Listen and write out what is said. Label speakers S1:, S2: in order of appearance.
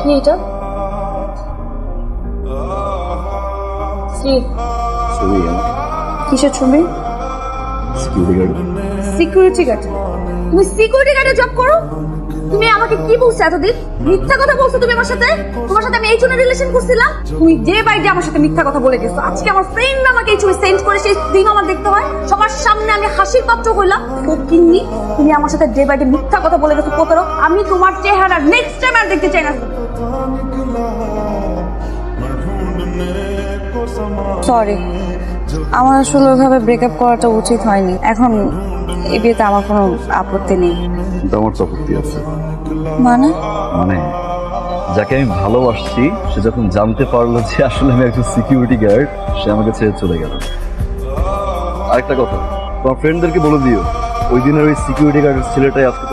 S1: কি এটা?
S2: ছবি
S1: কিসের ছবি?
S2: Security guard.
S1: Security guard? তুমি সিকিউরিটি গার্ডে জব করো? তুমি আমাকে কি বলছো এতদিন? মিথ্যা কথা বলছো তুমি আমার সাথে। তোমার সাথে আমি এই জন্য রিলেশন করছিলাম। তুমি ডে বাই ডে আমার সাথে মিথ্যা কথা বলে গেছো। আজকে আমার ফ্রেন্ড আমাকে এই ছবি সেন্ড করে, সেই দিন আমার দেখতে হয়। সবার সামনে আমি হাসির পাত্র হইলাম। ফকিন্নি, তুমি আমার সাথে ডে বাই ডে মিথ্যা কথা বলে গেছো। প্রতারক, আমি তোমার চেহারা নেক্সট টাইম আর দেখতে চাই না। সরি, আমার আসলে ওইভাবে ব্রেকআপ করাটা উচিত হয়নি। এখন এই বিয়েতে আমার কোনো আপত্তি নেই।
S2: কিন্তু আমার তো আপত্তি আছে।
S1: মানে?
S2: মানে যাকে আমি ভালোবাসছি সে যখন জানতে পারলো যে আসলে আমি একজন সিকিউরিটি গার্ড, সে আমাকে ছেড়ে চলে গেল। আরেকটা কথা, তোমার ফ্রেন্ডদেরকে বলে দিও ওই দিনের ওই সিকিউরিটি গার্ডের ছেলেটাই আজকে